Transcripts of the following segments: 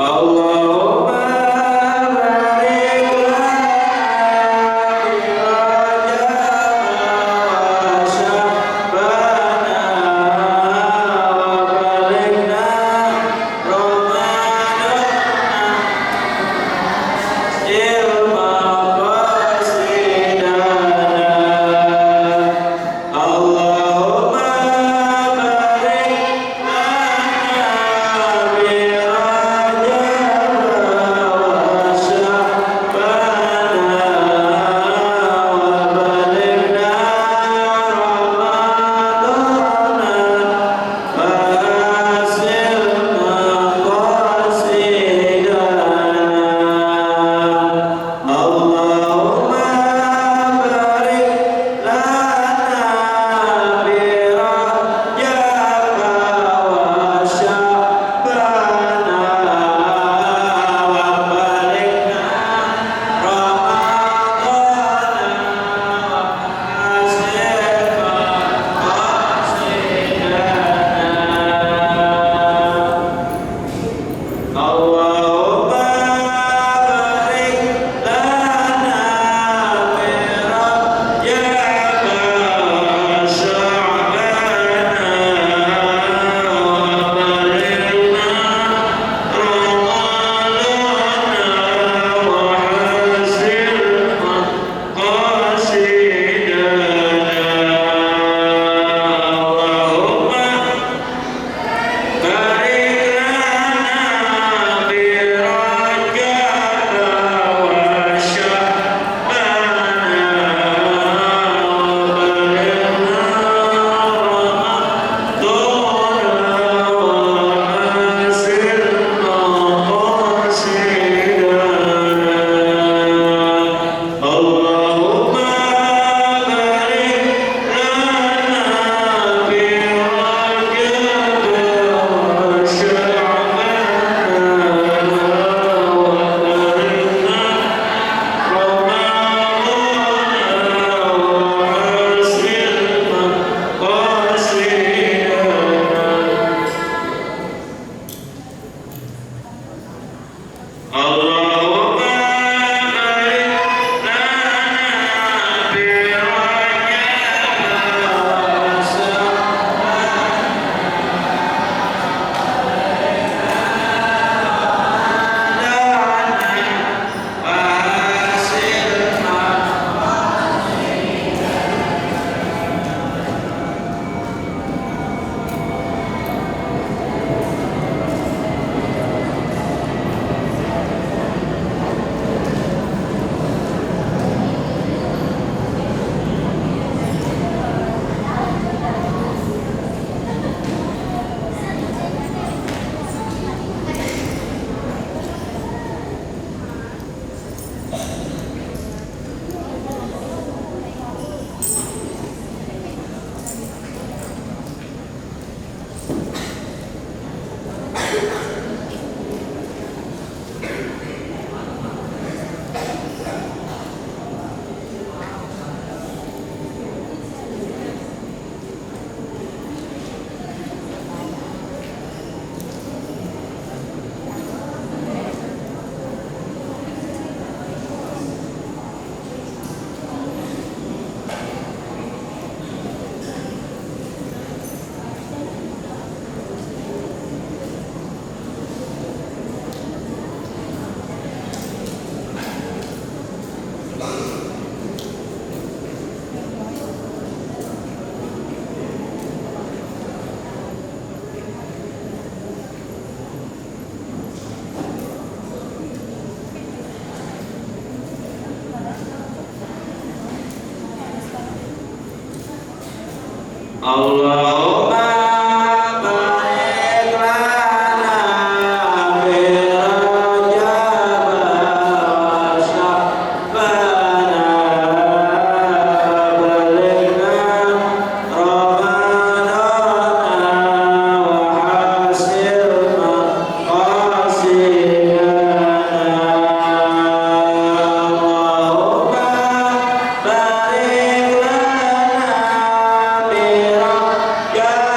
Allahumma barik lana fi Rajab wa Sya'ban balighna Ramadan wa hasilna qasidana Allahumma barik lana fi Rajab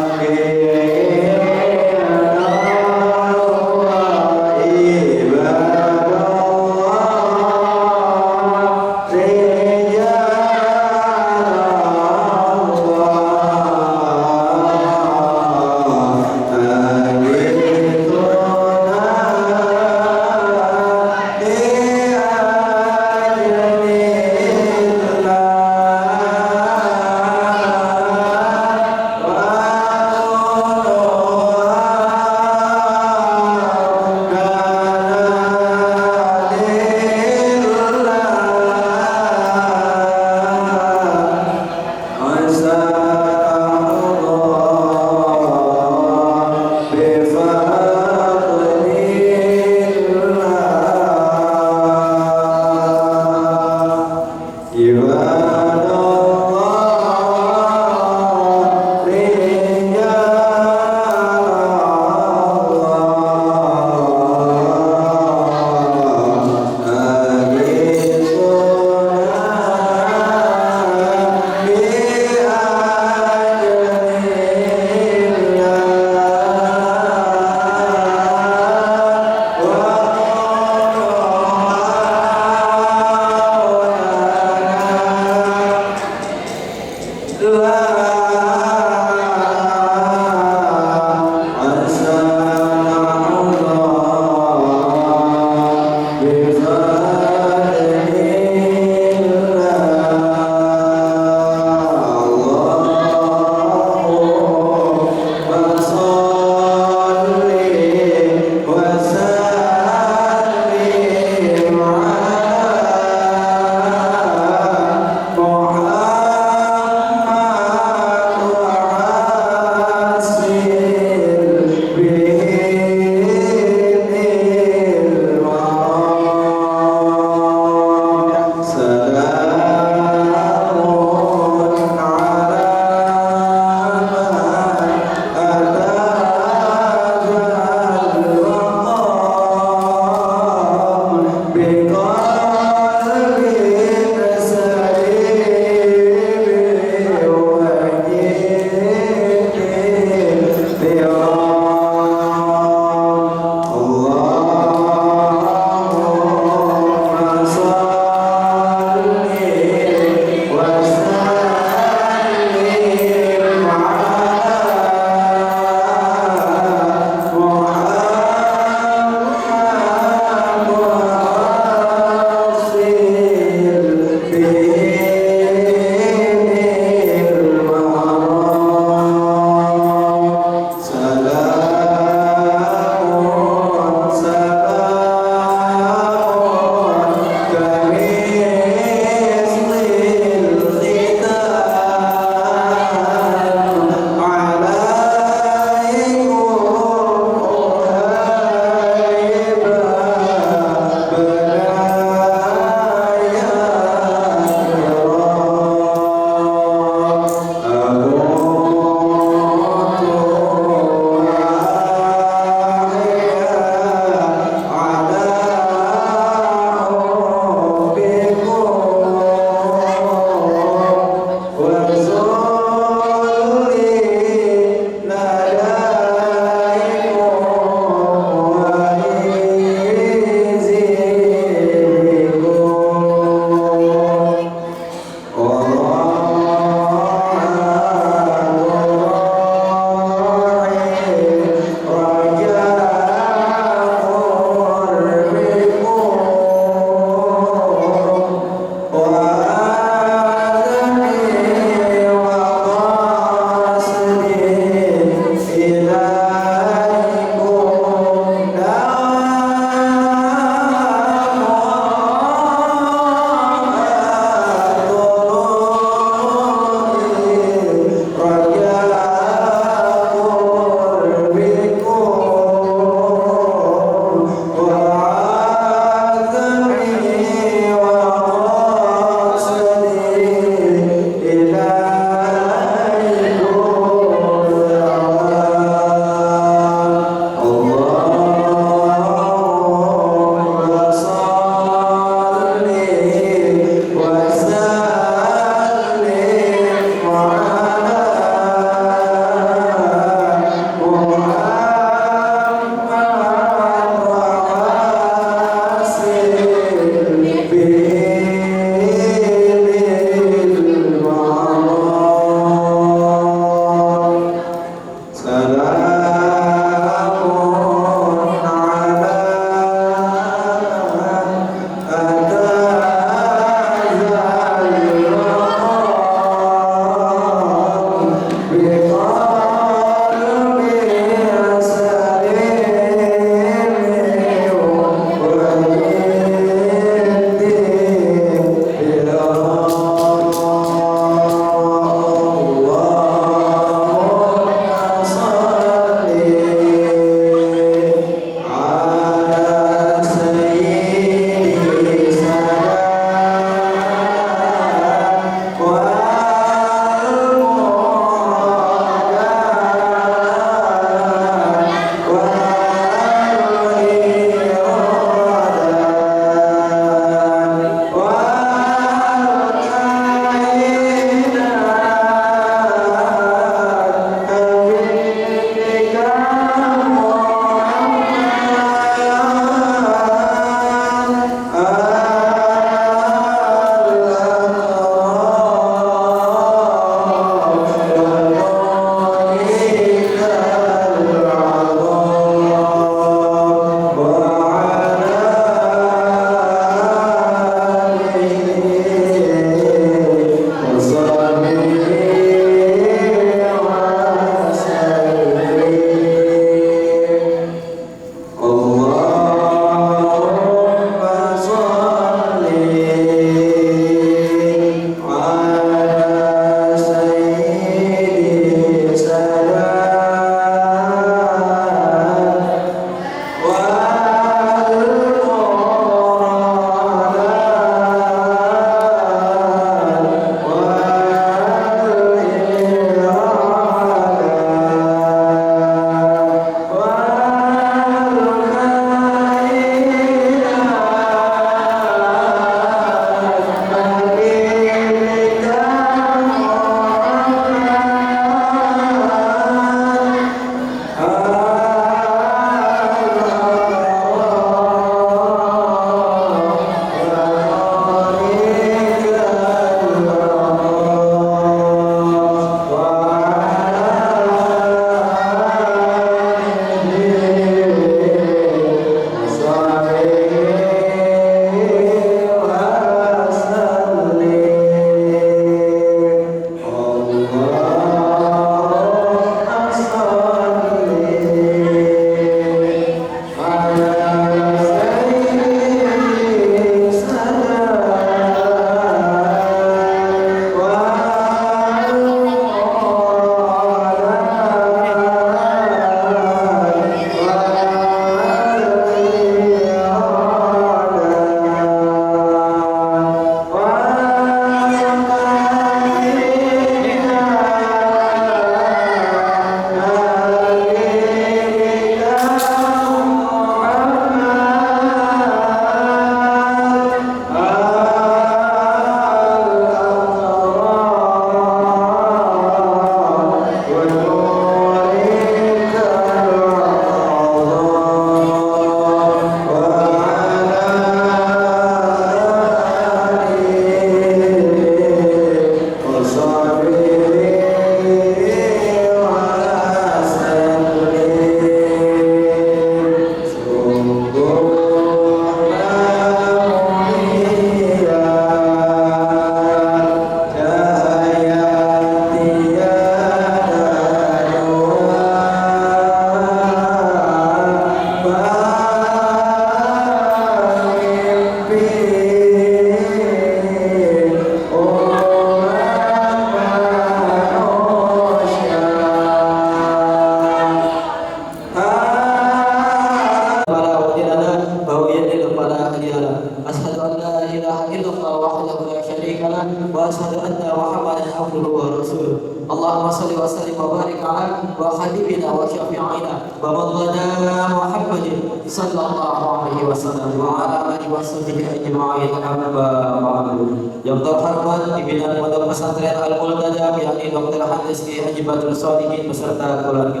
فلا هادي له أشهد أن لا إله إلا الله وحده لا شريك له وأشهد أن محمدا عبده ورسوله اللهم صل وسلم وبارك على وحبيبنا وشفيعنا ومولانا محمد صلى الله عليه wasallam wa ala alihi wasahbihi ajma'in amma ba'du. Yang terhormat pimpinan Pondok Pesantren Al-Mu'tadah yakni Dr. Hadiski Haji Badrul Shodikin beserta keluarga.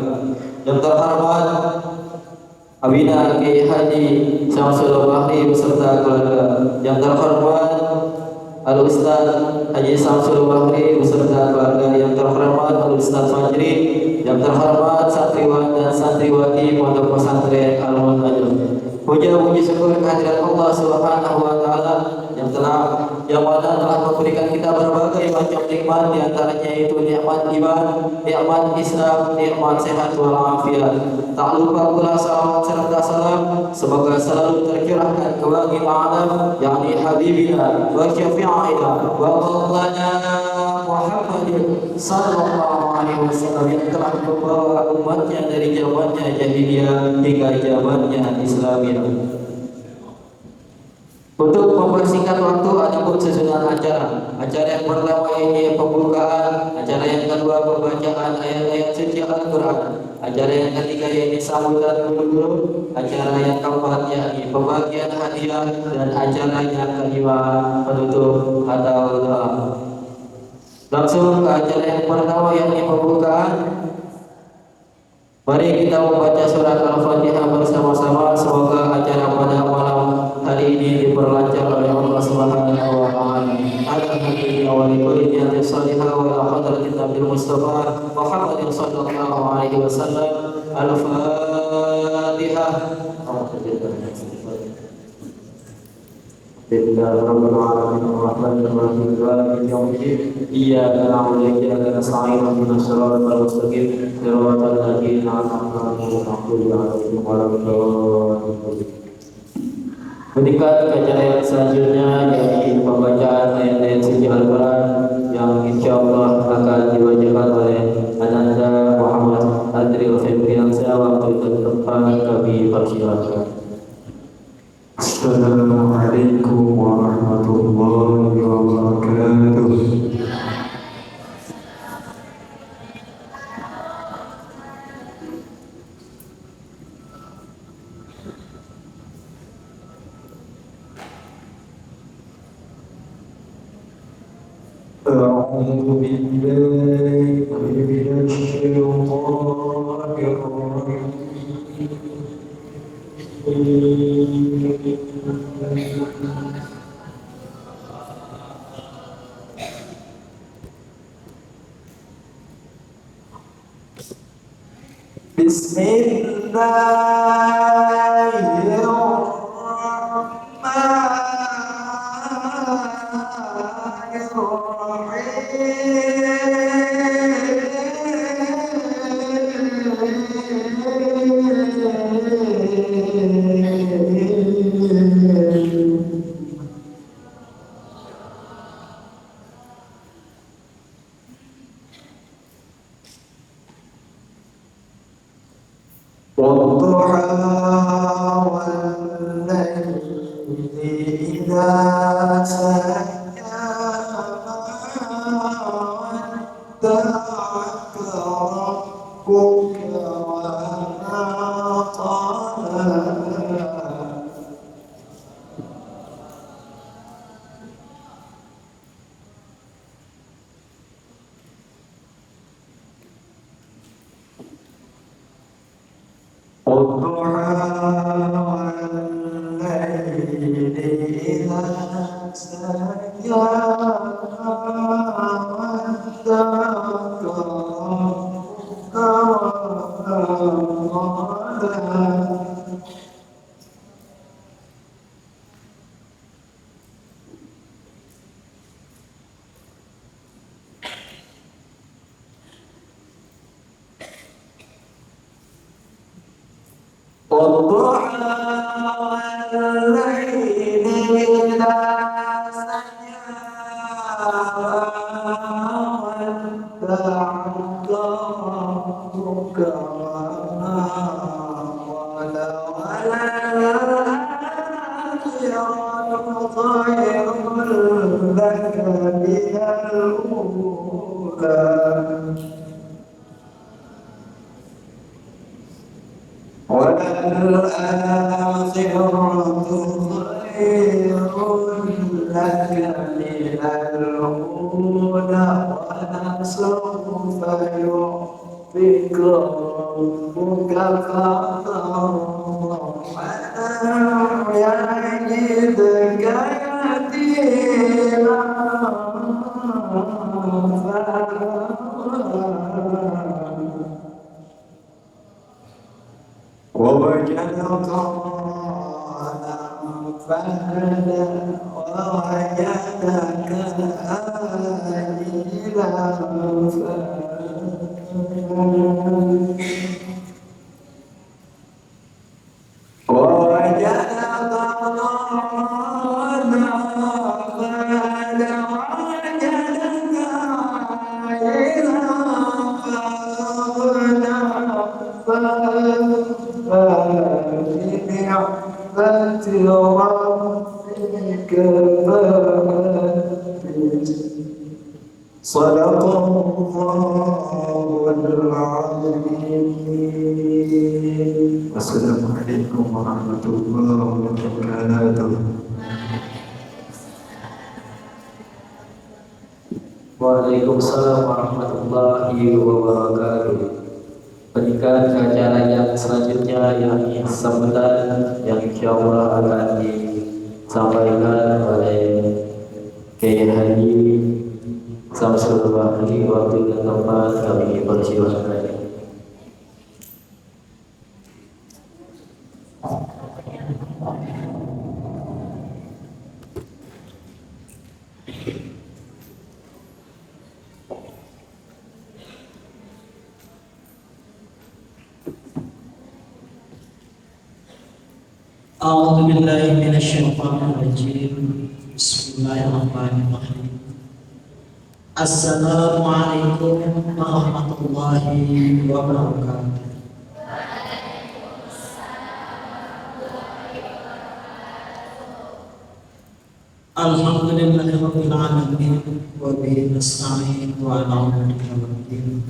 Yang terhormat Abina Kiai Haji Syamsul Bahri beserta keluarga. Yang terhormat Al-Ustaz Haji Syamsul Bahri beserta keluarga. Yang terhormat Al-Ustaz Fajri. Yang terhormat santriwan dan santriwati Pondok Pesantren Al-Mu'tadah. Puja puji syukur kehadirat Allah Subhanahu wa taala yang mana telah memberikan kita berbagai macam nikmat, di antaranya itu nikmat iman, nikmat Islam, nikmat sehat wal afiat. Tak lupa pula salawat serta salam semoga selalu tercurahkan ke bagi alam yakni habibina wa syafi'ina wa maulana Muhammad sallallahu alaihi wasallam yang telah membawa umatnya dari zamannya jahiliyah hingga zamannya Islamiyah. Untuk mempersingkat waktu, adapun susunan acara yang pertama ini pembukaan, acara yang kedua pembacaan ayat-ayat suci Al-Quran, acara yang ketiga ini sambutan guru, acara yang keempat yakni pembagian hadiah, dan acara yang kelima penutup atau doa. Langsung ke acara yang pertama yakni pembukaan. Mari kita membaca surat Al-Fatihah bersama-sama. Semoga acara pada malam hari ini diperlancar oleh Allah Subhanahu wa taala. Alhamdulillah wa likulli niyatin salihah wa ila hadratin Nabi Mustafa Muhammadin sallallahu alaihi wasallam. Al-Fatihah. Bismillahirrahmanirrahim. Ar-Rahmanir-Rahim. Maliki yaumiddin. Iyyaka na'budu wa iyyaka nasta'in. Ihdinas siratal mustaqim. Siratal ladzina an'amta 'alaihim ghairil maghdubi 'alaihim. Meningkat ke acara yang selanjutnya yaitu pembacaan ayat-ayat suci Al-Quran yang insyaallah akan dibacakan oleh Ananda Muhammad Adril Febriansyah. Waktu dan tempat kami persilakan. Assalamualaikum warahmatullahi wabarakatuh. A'udzu billahi minasy syaithanir rajim. خير لك من الأولى وللآخرة خير لك من الأولى ولسوف يعطيك ربك فترضى ألم يجدك يتيما ووجدك ضالا فهدى ووجدك عائلا ووجدك ضالا فهدى ووجدك عائلا فبنعمة ربك فحدث صدق الله العظيم السلام عليكم ورحمة الله وبركاته. Waalaikumsalam warahmatullahi wabarakatuh. Berikan acara yang selanjutnya yang sambutan yang insyaallah akan disampaikan oleh Kiai Haji Samsul Bahri. Waktu dan tempat kami persilahkan. أعوذ بالله من الشيطان الرجيم بسم الله الرحمن الرحيم السلام عليكم ورحمة الله وبركاته. الحمد لله رب العالمين وبه نستعين وعلى أمره الدين.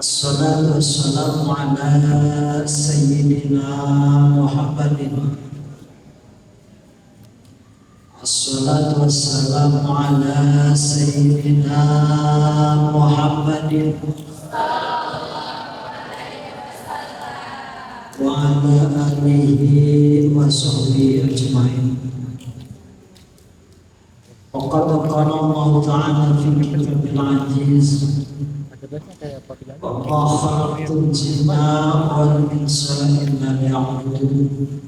الصلاة والسلام على سيدنا محمد. الصلاة والسلام على سيدنا محمد وعلى آله وصحبه أجمعين. وقد قال الله تعالى في الكتاب العزيز وما خلقت الجن والإنس إلا ليعبدون.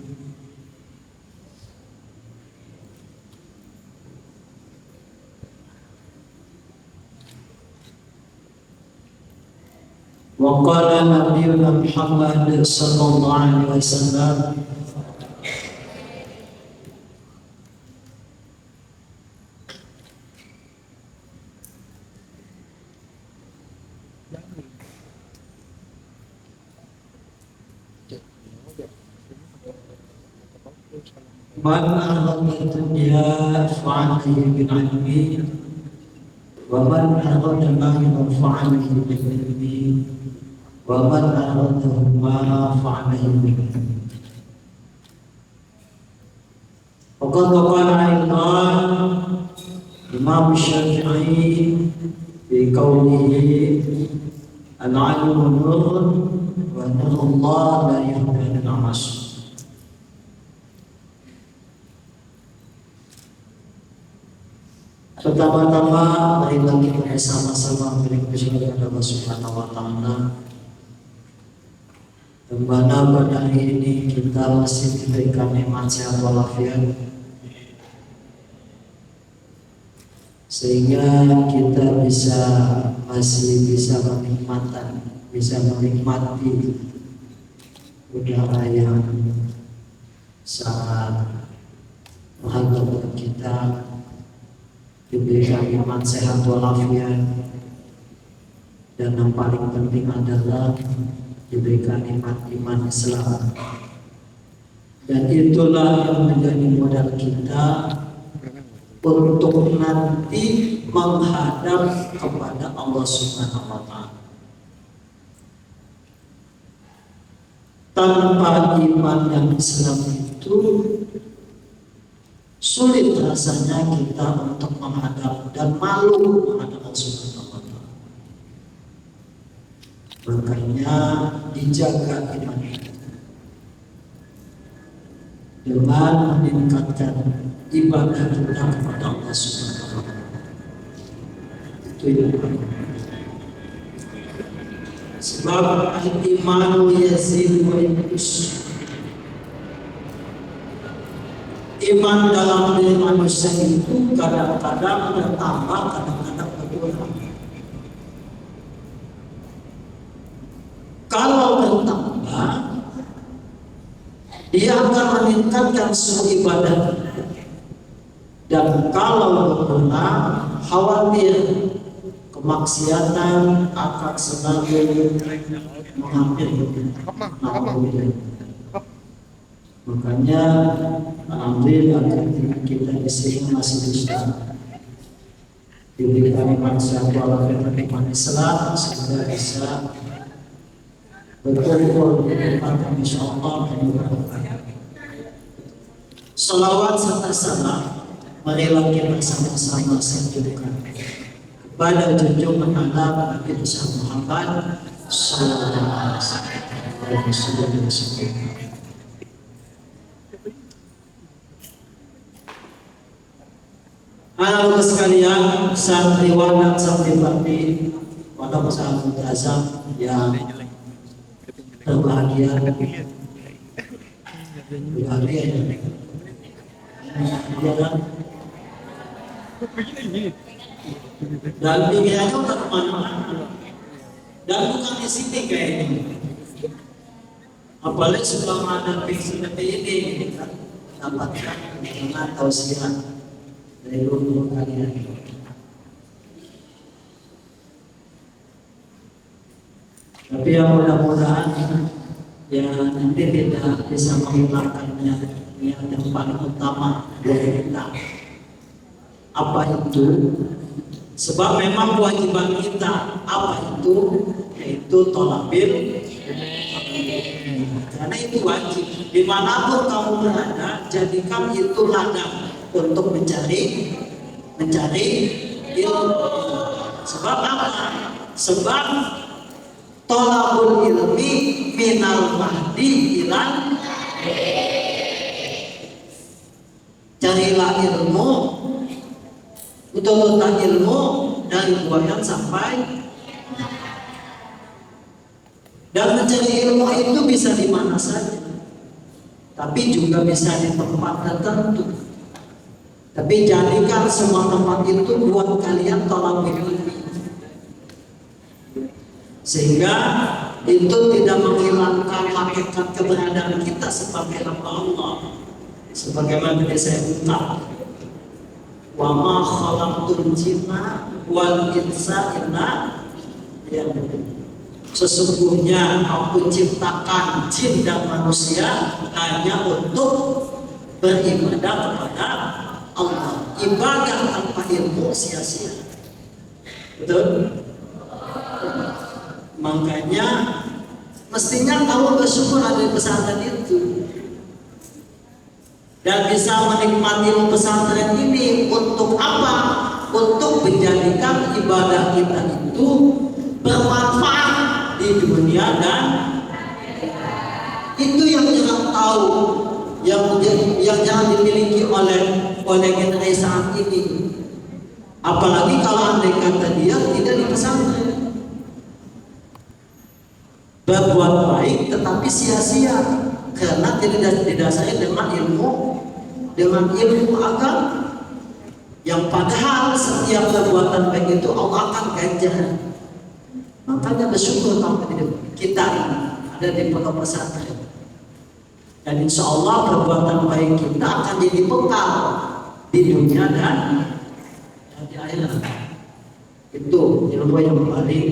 وقال نبينا محمد صلى الله عليه وسلم من أراد الدنيا فعليه بالعلم ومن أراد الآخرة فعليه بالعلم ومن أرادهما فعليه بالعلم. وقد قال أيضا الإمام الشافعي في قوله العلم نور ونور الله لا يهدى للعصر. Pertama-tama marilah kita sama-sama beri puji kepada Allah Subhanahu wa taala. Di mana pada hari ini kita masih diberikan nikmat sehat walafiat, sehingga kita masih bisa menikmati udara yang sangat berharga buat kita, diberikan iman sehat walafiat, dan yang paling penting adalah diberikan nikmat iman Islam. Dan itulah yang menjadi modal kita untuk nanti menghadap kepada Allah Subhanahu wa Ta'ala. Tanpa iman yang Islam itu sulit rasanya kita untuk menghadap dan malu menghadap Allah Subhanahu wa Ta'ala. Makanya dijaga iman kita dengan meningkatkan ibadah kita kepada Allah Subhanahu wa Ta'ala. Itu yang pertama. Sebab al-imanu yazid wa yanqus. Iman dalam diri manusia itu kadang-kadang bertambah, kadang-kadang berkurang. Kalau bertambah, dia akan meningkatkan suhu ibadah. Dan kalau berkurang, khawatir kemaksiatan akan semakin menghampiri. Makanya alhamdulillah kita di sini masih bisa diberikan manusia walafiat Islam sehingga bisa berkumpul di tempat insyaallah. Salawat serta salam marilah kita sama-sama sanjungkan pada junjungan anak Nabi Muhammad sallallahu alaihi wasallam. Anak sekalian, santriwan dan santriwati pada masa mutazam yang berbahagia, dan pikirannya udah kemana-mana, dan bukan di sini kayak ini. Apalagi sebelum ada seperti ini, kita dapatkan dengan tausiah dari guru kalian. Tapi yang mudah-mudahan ya nanti tidak bisa menghilangkan niat yang paling utama dari kita. Apa itu? Sebab memang kewajiban kita apa itu? Yaitu tolabil. Karena itu wajib. Dimanapun kamu berada, jadikan itu ladang untuk mencari ilmu. Sebab apa? Sebab tolabul ilmi minal mahdi ilal. Carilah ilmu, betul-betul ilmu dari buayan sampai. Dan mencari ilmu itu bisa di mana saja, tapi juga bisa di tempat tertentu. Tapi jadikan semua tempat itu buat kalian tolak ilmu, sehingga itu tidak menghilangkan hakikat keberadaan kita sebagai hamba Allah. Sebagaimana tadi saya ungkap, wa ma khalaqtul jinna wal insa illa liya'budun. Sesungguhnya aku ciptakan jin dan manusia hanya untuk beribadah kepada Allah. Ibadah tanpa ilmu sia-sia. Betul? Makanya mestinya kamu bersyukur ada di pesantren itu dan bisa menikmati pesantren ini. Untuk apa? Untuk menjadikan ibadah kita itu bermanfaat di dunia, dan itu yang jangan tahu, yang jangan dimiliki oleh generasi saat ini. Apalagi kalau andai kata dia tidak di pesantren, berbuat baik tetapi sia-sia karena tidak didasari dengan ilmu agama, yang padahal setiap perbuatan baik itu Allah akan ganjar. Makanya bersyukur kalau kita ada di pondok pesantren, dan insya Allah perbuatan baik kita akan jadi bekal di dunia dan di akhirat. Itu ilmu yang paling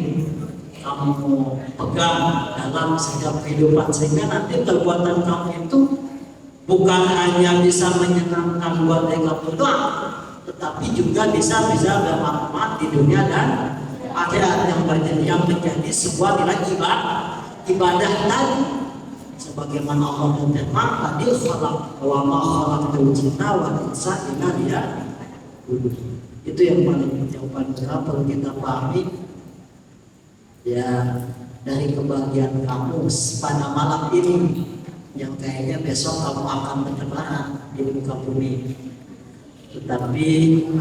kamu pegang dalam setiap kehidupan, sehingga nanti perbuatan kamu itu bukan hanya bisa menyenangkan buat kamu doang, tetapi juga bisa bermanfaat di dunia dan akhirat, yang menjadi sebuah nilai ibadah tadi. Sebagaimana Allah berfirman tadi, wa ma khalaqtul jinna wal insa illa liya'budun. Itu yang paling perlu kita pahami ya dari kebahagiaan kamu pada malam ini, yang kayaknya besok kamu akan bertebaran di muka bumi. Tetapi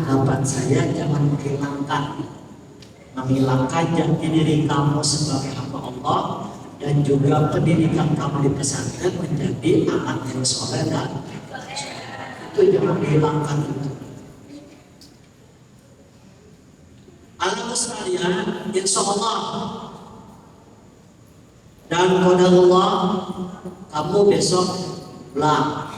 harapan saya jangan menghilangkan jati diri kamu sebagai hamba Allah, dan juga pendidikan kamu di pesantren menjadi anak yang soleh dan itu jangan dihilangkan itu. Anak sekalian, insya Allah dan qadarullah kamu besok pulang.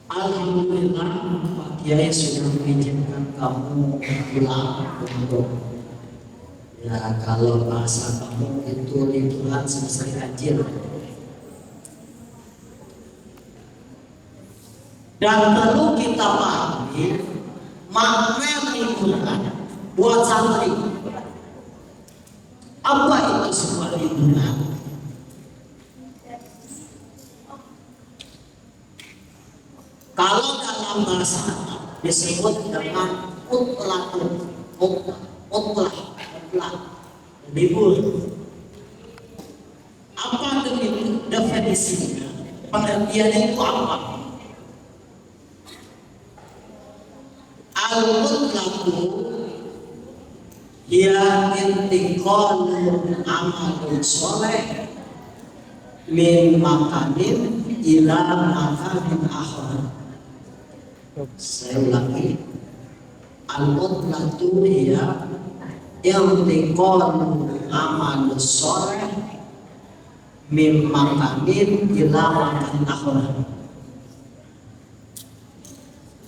Alhamdulillah Pak Kiai sudah mengizinkan kamu pulang untuk ya kalau bahasa kamu itu liburan selesai kajian. Dan perlu kita pahami makna liburan buat santri. Apa itu sebuah liburan? Kalau dalam bahasa disebut dengan utlah, libur. Apa definisinya? Pengertiannya itu apa? Al-mutlaqu ya intiqalul amalun sholeh min makanin ila makanin akhar. Saya ulangi, al-mutlaqu ya intiqalul amalun sholeh min makanin ila makanin akhar.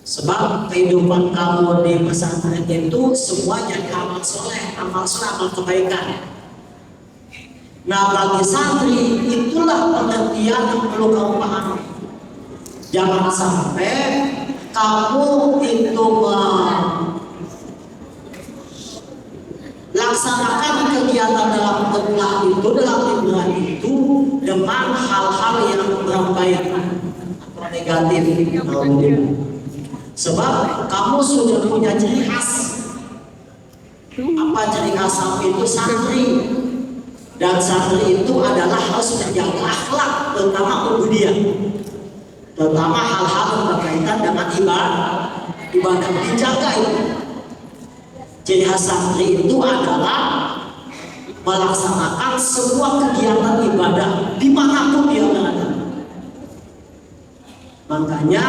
Sebab kehidupan kamu di pesantren itu semua jadi amal soleh, amal kebaikan. Nah bagi santri itulah pengertian yang perlu kamu pahami. Jangan sampai kamu itu melaksanakan kegiatan dalam khutbah itu, dalam liburan itu dengan hal-hal yang kurang baik atau negatif. Sebab kamu sudah punya ciri khas. Apa ciri khas kamu itu? Santri. Dan santri itu adalah harus menjaga akhlak, terutama ubudiyah, terutama hal-hal yang berkaitan dengan ibadah dijaga itu. Ciri khas santri itu adalah melaksanakan sebuah kegiatan ibadah dimanapun dia berada. Makanya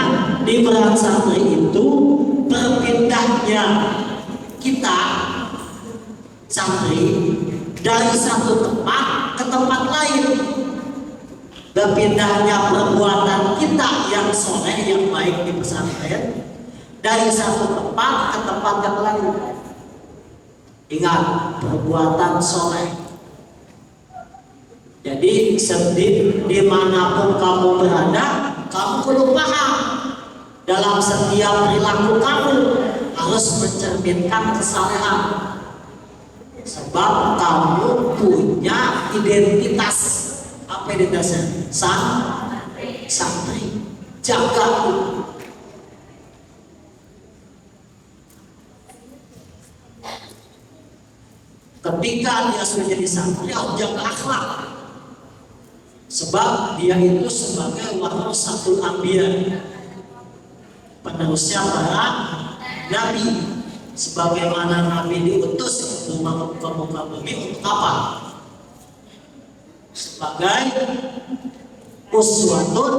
di peran santri itu berpindahnya kita santri dari satu tempat ke tempat lain, berpindahnya perbuatan kita yang soleh yang baik di pesantren dari satu tempat ke tempat yang lain. Ingat, perbuatan soleh. Jadi dimanapun kamu berada, kamu perlu paham dalam setiap perilaku kamu harus mencerminkan kesalehan. Sebab kamu punya identitas. Apa identitasnya? Santri. Jaga itu. Ketika dia sudah jadi santri, harus jaga akhlak. Sebab dia itu sebagai warasatul anbiya, penerusnya para nabi. Sebagaimana nabi diutus ke muka bumi untuk apa? Sebagai uswatun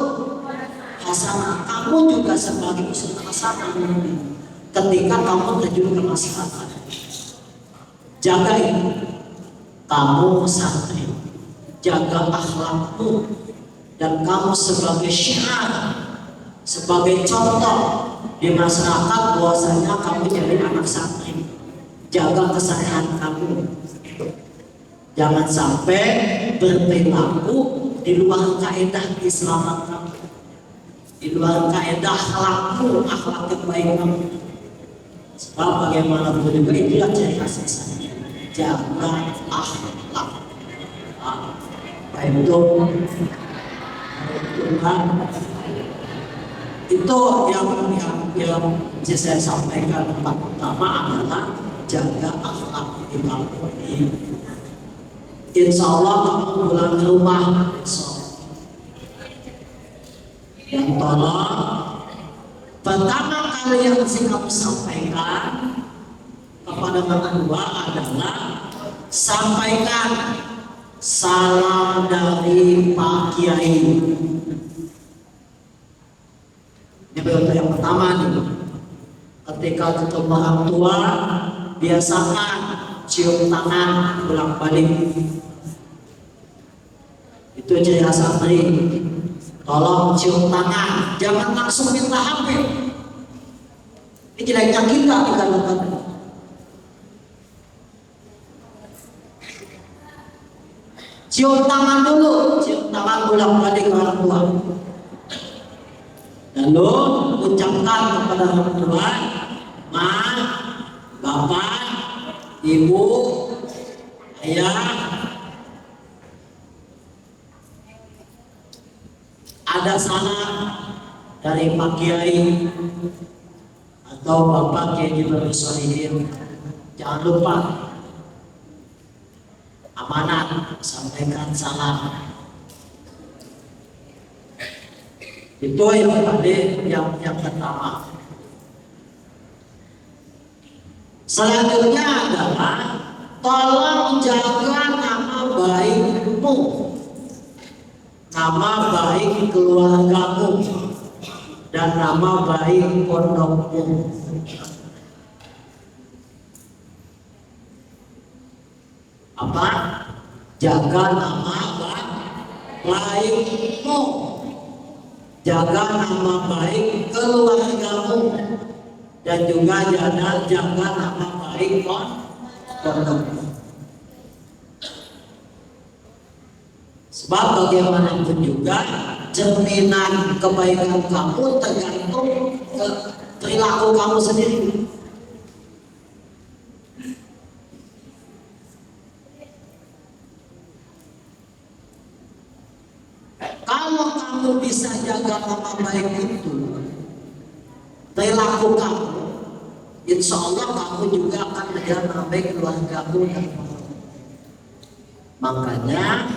hasanah. Kamu juga sebagai uswatun hasanah. ketika kamu terjun ke masyarakat. Jaga itu. Kamu santri, jaga akhlakmu, dan kamu sebagai syiar, sebagai contoh di masyarakat bahwasanya kamu jadi anak santri. Jaga kesehatan kamu. Jangan sampai berperilaku di luar kaidah keislaman kamu, di luar kaidah akhlakmu, akhlak terbaik kamu. Sebab bagaimanapun juga itulah ciri khas Islam. Jaga akhlak. Itu yang saya sampaikan. Tempat pertama adalah jaga akhlak di kampung ini. Insya Allah kamu pulang ke rumah. Dan tolong, pertama kali yang mesti kamu sampaikan kepada kedua adalah sampaikan salam dari Pak Kiai. Ini berita yang pertama nih. Ketika ketemu orang tua, biasakan cium tangan bolak balik. Itu ciri khas santri. Tolong cium tangan, jangan langsung minta HP. Ini jeleknya kita dikatakan. Cium tangan dulu, cium tangan bolak-balik ke orang tua. Lalu ucapkan kepada orang tua, Ma, Bapak, Ibu, Ayah, ada salam dari Pak Kiai atau Bapak Kiai Jibril Solihin. Jangan lupa amanat, sampaikan salam. Itu yang pertama. Selanjutnya adalah tolong jaga nama baikmu, nama baik keluargamu, dan nama baik pondokmu. Apa? Jaga nama baikmu, jaga nama baik keluargamu, dan juga jaga nama baik pondokmu. Sebab bagaimanapun juga cerminan kebaikan kamu tergantung ke perilaku kamu sendiri. Kalau kamu bisa jaga nama baik itu, perilaku kamu, insya Allah kamu juga akan menjaga nama baik keluargamu dan makanya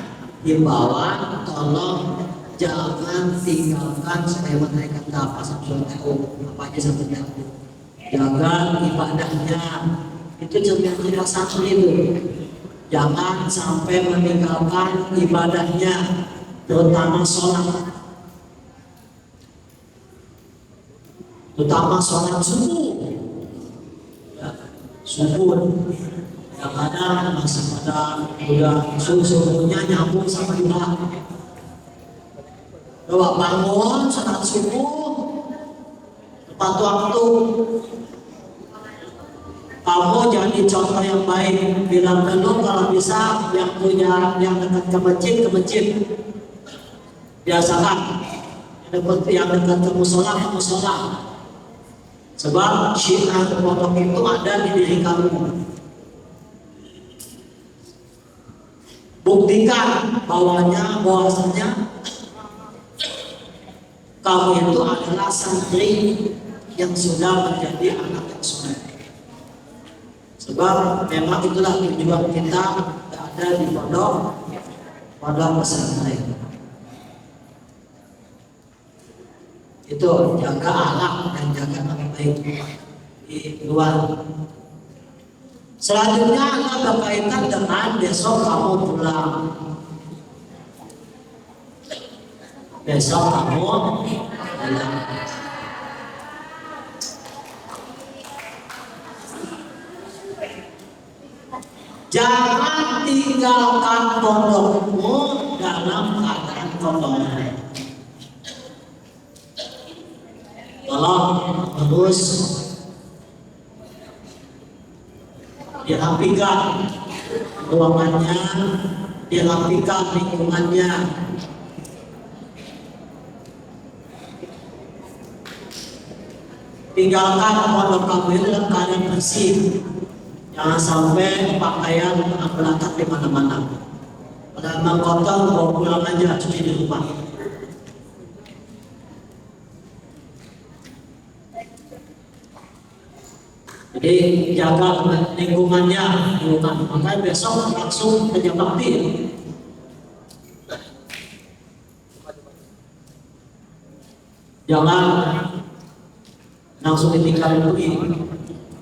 himbauan tolong jangan tinggalkan supaya mereka dapat sampai tahu apa aja sampai tahu. Jaga ibadahnya, itu cermin satu itu. Jangan sampai meninggalkan ibadahnya, terutama sholat, terutama sholat subuh. Ya, subuh yang ada masih pada udah subuhnya nyambung sama duha. Doa bangun sholat subuh tepat waktu. Kamu jadi contoh yang baik. Bilang dulu kalau bisa yang punya yang dekat ke masjid. Biasakan yang dekat ke musola. Sebab syiar pondok itu ada di diri kamu. Buktikan bahwasanya kamu itu adalah santri yang sudah menjadi anak yang soleh. Sebab memang itulah tujuan kita ada di pondok pesantren. Itu jaga akhlak dan jaga nama baik di luar. Selanjutnya adalah berkaitan dengan besok kamu pulang. Besok kamu pulang. Jangan tinggalkan pondokmu dalam keadaan kotor. Tolong terus dirapikan ruangannya, dirapikan lingkungannya. Tinggalkan pondok kamu itu dalam keadaan bersih. Jangan sampai pakaian melekat di mana-mana. Kalau memang kotor, bawa pulang aja, cuci di rumah. Jadi jaga lingkungannya, makanya besok langsung kerja bakti. Jangan langsung ditinggal pergi.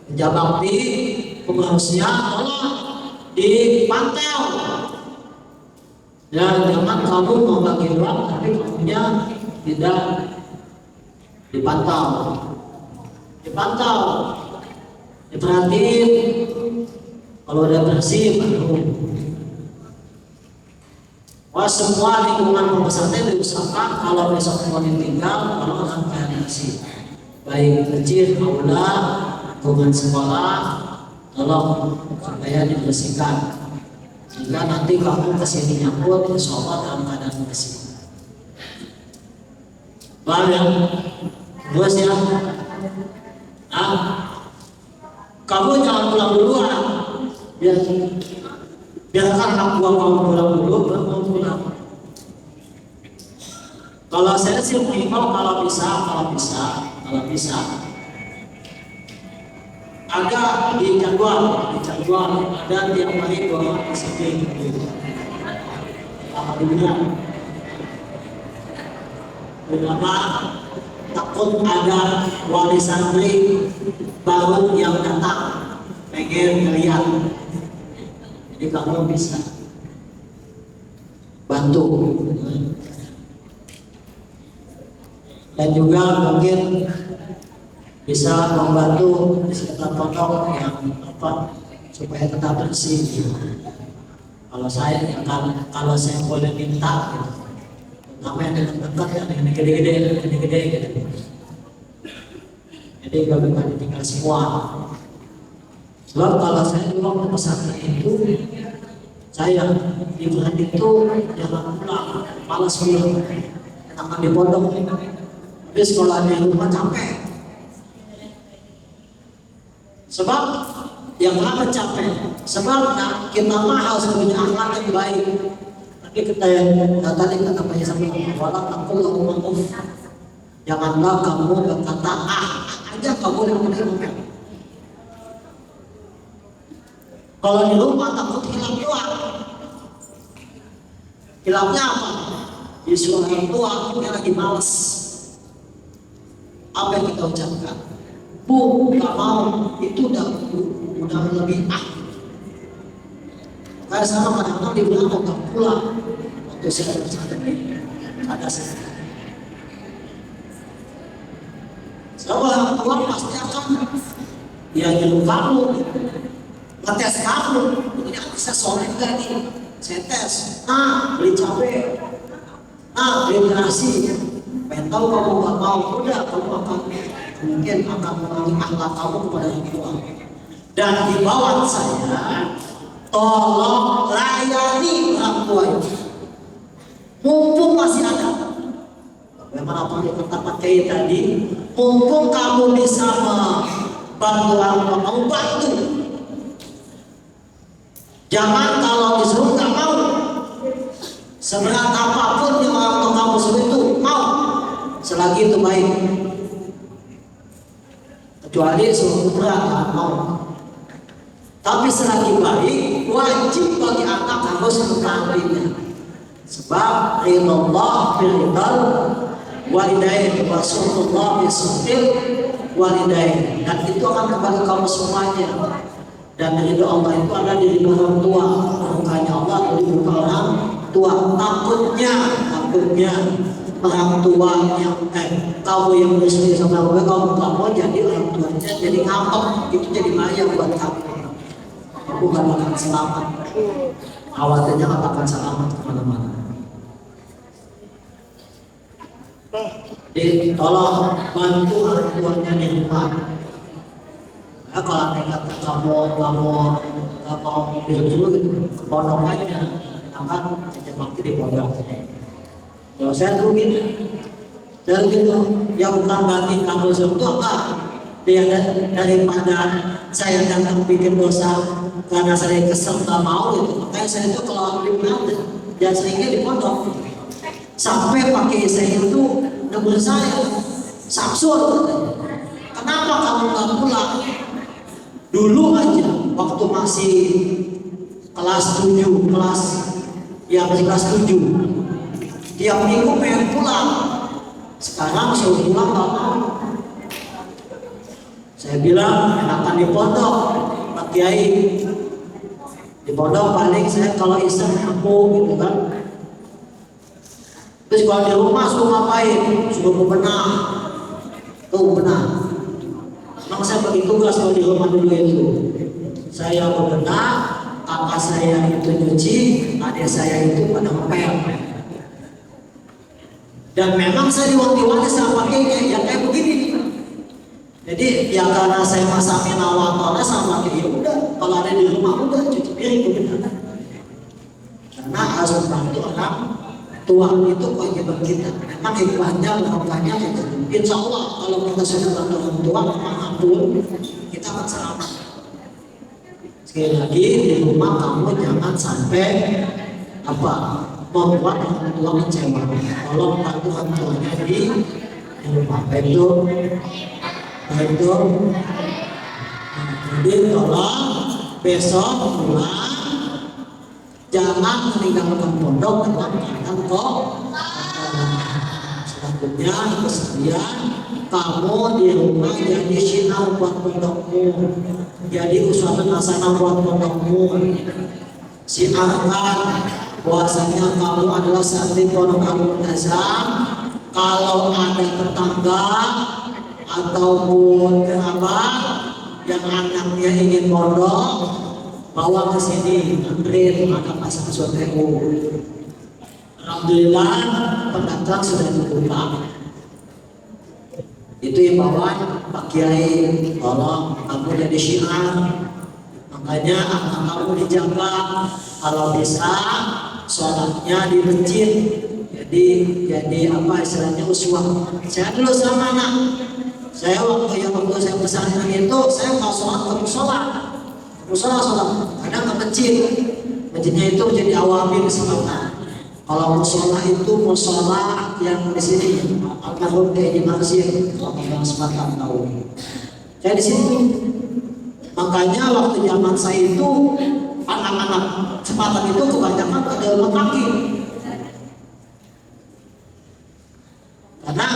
Kerja bakti pengurusnya tolong dipantau. Ya, jangan kamu mau bagi uang tapi kamunya tidak dipantau. Dipantau, diperhatiin. Kalau udah bersih baru. Wah, semua lingkungan pesantren diusahakan kalau besok mau ditinggal kalau dalam keadaan bersih. Baik masjid, aula, lingkungan sekolah, tolong supaya dibersihkan. Sehingga nanti kamu kesininya pun insya Allah dalam keadaan bersih. Paham ya? Terus ya? Kamu jangan pulang duluan. Biarkan anak buah kamu pulang dulu, baru kamu pulang. Kalau saya sih minimal kalau bisa agak dijadwal ada tiap hari 2 disiplin. Alhamdulillah. Ulama takut ada wali santri baru yang datang pengen melihat. Jadi kamu bisa bantu. Dan juga mungkin bisa membantu di sekitar pondok yang supaya tetap bersih. Kalau saya boleh minta, gitu. Namanya dekat-dekat yang gede-gede gitu. Jadi gak bisa ditinggal semua. Sebab kalau saya dulu waktu pesantren itu, saya di bulan itu jangan pulang, malas pulang, enakan di pondok. Tapi sekolah di rumah capek. Sebab yang kenapa capek? Sebab kita mah harus punya akhlak yang baik. Tapi kita tadi kata Pak Yasmin, walau takul ma'ruf. Janganlah kamu berkata aja kamu yang ngomel. Kalau di rumah takut hilang doang. Hilangnya apa? Disuruh orang tua, dia lagi malas. Apa yang kita ucapkan? Bu, nggak mau, itu udah lebih kayak sama kadang-kadang dibilang nggak pulang waktu saya bersandar ada saya. Sebab orang tua pasti akan ya nyuruh kamu, ngetes kamu, ini bisa soleh nggak nih? Saya tes, beli cabai, beli nasi, pengen tahu kamu nggak mau, udah kamu akan mungkin akan mengalami akhlak kamu kepada orang tua. Dan di bawah saya, tolong layani orang tua itu. Mumpung masih ada. Bagaimana apa yang kita pakai tadi? Mumpung kamu bisa membantu orang tua, kamu bantu. Jangan kalau disuruh nggak mau. Seberat apapun yang orang tua kamu suruh itu mau, selagi itu baik. Kecuali suruh berat nggak mau. Tapi selagi baik, wajib bagi anak harus mentaatinya. Sebab ridallah biridal walidain wa sunnatullah bisunnil walidain. Dan itu akan kembali kamu semuanya. Dan ridho Allah itu ada di ridho orang tua. Mukanya Allah ada di muka orang tua. Takutnya orang tua yang kamu yang bersih sama kamu nggak mau jadi orang tuanya jadi ngambek, itu jadi bahaya buat kamu. aku gak akan selamat. Khawatirnya gak akan selamat kemana-mana. Jadi tolong bantu orang tuanya di rumah. Ya, kalau nekat kamu mau dulu gitu, pondok aja, akan bakti di pondok. Kalau saya tuh gitu, yang bukan berarti kamu semua apa? Dia daripada saya datang bikin dosa karena saya kesel nggak mau gitu, makanya saya itu kalau liburan dan seringnya di pondok. Sampai pakai saya itu negur saya, Samsul, kenapa kamu nggak pulang? Dulu aja waktu masih kelas 7, masih kelas 7, tiap minggu pengen pulang. Sekarang suruh pulang nggak mau. Saya bilang enakan di pondok, Pak Kiai. Di pondok paling saya kalau iseng aku gitu kan. Terus kalau di rumah suruh ngapain? Suruh bebenah. Tuh bebenah. Memang saya bagi tugas kalau di rumah dulu itu. Saya bebenah, kakak saya itu nyuci, adik saya itu pada ngepel. Dan memang saya diwakil-wakil saya pakai kayak begini. Jadi ya karena saya masakin awal-awalnya sama kayak ya udah, kalau ada di rumah udah cuci piring bebenah. Karena harus membantu orang tua itu kewajiban kita. Memang hikmahnya, barokahnya itu. Insya Allah kalau kita sudah bantu orang tua, ampun, kita akan selamat. Sekali lagi di rumah kamu jangan sampai membuat orang tua kecewa. Tolong bantu orang tuanya di rumah. Baik itu. Jadi tolong besok pulang. Jangan meninggalkan pondok dalam keadaan kok. Selanjutnya kesedihan kamu di rumah jadi sinar buat pondokmu, jadi uswatun hasanah buat pondokmu. Sinarkan bahwasanya kamu adalah santri pondok Al-Multazam. Kalau ada tetangga ataupun kerabat yang anaknya ingin pondok, bawa ke sini, antri ada pasang suatu. Alhamdulillah pendaftaran sudah dibuka. Itu yang bawa Pak Kiai, tolong kamu jadi syiar. Makanya anak kamu dijaga, kalau bisa sholatnya di masjid. Jadi apa istilahnya uswah. Saya dulu sama anak. Waktu saya pesantren itu saya nggak sholat ke musola. Musola kadang ke masjid. Masjidnya itu menjadi awamil kesempatan. Kalau musola itu musola yang di sini almarhum Kiai Mansir, orang Selatan tahu. Saya di sini. Makanya waktu zaman saya itu anak-anak Selatan itu kebanyakan pada rumah kaki. Karena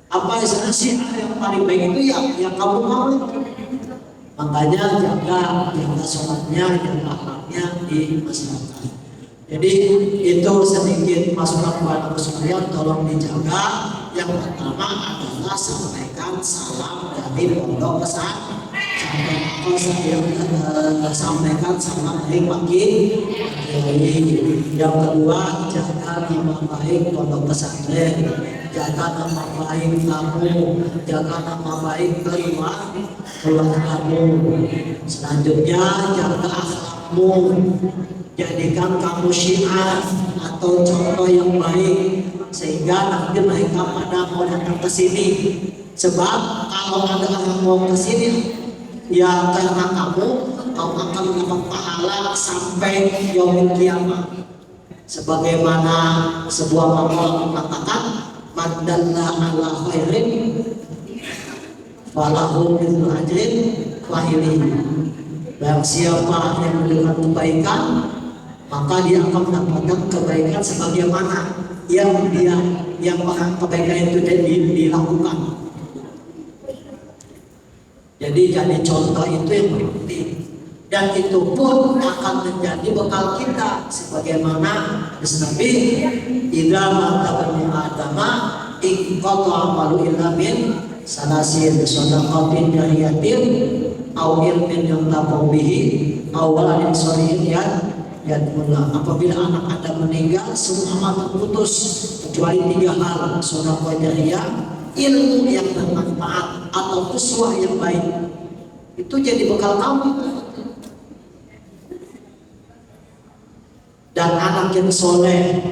apa istilah syiar yang paling baik itu ya kamu mau. Makanya jaga sholatnya, jaga akhlaknya di masyarakat. Jadi itu sedikit masukan buat aku sekalian, tolong dijaga. Yang pertama adalah sampaikan salam dari pondok pesantren. Sampaikan salam baik bagi yang kedua, jaga nama baik pondok pesantren, jaga nama baik kamu, jaga nama baik keluarga kamu. Selanjutnya jaga akhlakmu, jadikan kamu syiar atau contoh yang baik sehingga nanti mereka pada mau datang ke sini. Sebab kalau ada orang mau ke sini ya karena kamu akan mendapat pahala sampai yaumil kiamat. Sebagaimana sebuah maqal mengatakan, man dalla ala khairin falahu mithlu ajrin fa'ilin. Dan siapa yang memberikan kebaikan, maka dia akan mendapatkan kebaikan sebagaimana yang kebaikan itu dilakukan. Jadi contoh itu yang penting, dan itu pun akan menjadi bekal kita sebagaimana Nabi idza mata bani adama iqata amalu illa min salasin shadaqatin jariyatin au ilmin yang bihi au waladin sholihin yad'ullah. Apabila anak Anda meninggal, semua amal terputus kecuali 3 hal: sedekah jariyah, ilmu yang bermanfaat, atau uswah yang baik. Itu jadi bekal kamu. Dan anak yang soleh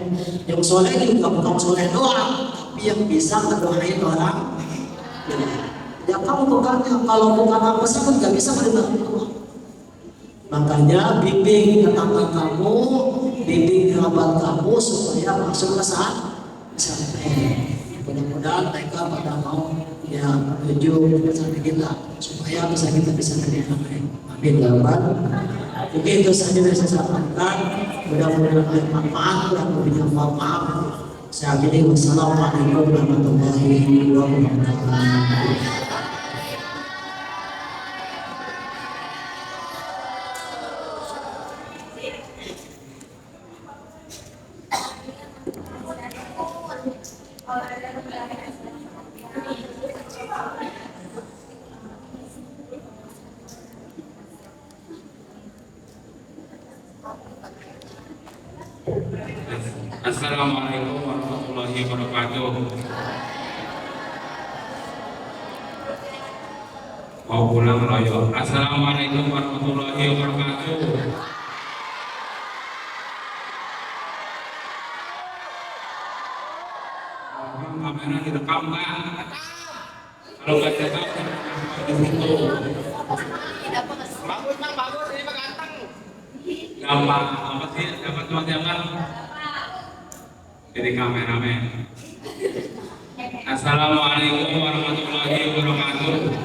juga bukan soleh doang, tapi yang bisa ngedoain orang. Ya kamu bekalnya, kalau bukan apa sih kan nggak bisa berdoa. Makanya bimbing tetangga kamu, bimbing kerabat kamu supaya masuk ke pesantren. Mudah-mudahan mereka pada mau ya menuju pesantren kita supaya kita bisa terima. Amin ya Rabbal. Mungkin itu saja yang saya sampaikan. Mudah-mudahan bermanfaat, kurang lebihnya mohon maaf. Saya akhiri, wassalamualaikum warahmatullahi wabarakatuh. Assalamualaikum warahmatullahi wabarakatuh. Mau pulang royo. Assalamualaikum warahmatullahi wabarakatuh. Kamera direkam nggak? Kalau nggak direkam, di situ. Bagus bang, bagus, ini mah ganteng. Gampang, apa sih? Dapat cuma jangan. Jadi kameramen. Assalamualaikum warahmatullahi wabarakatuh.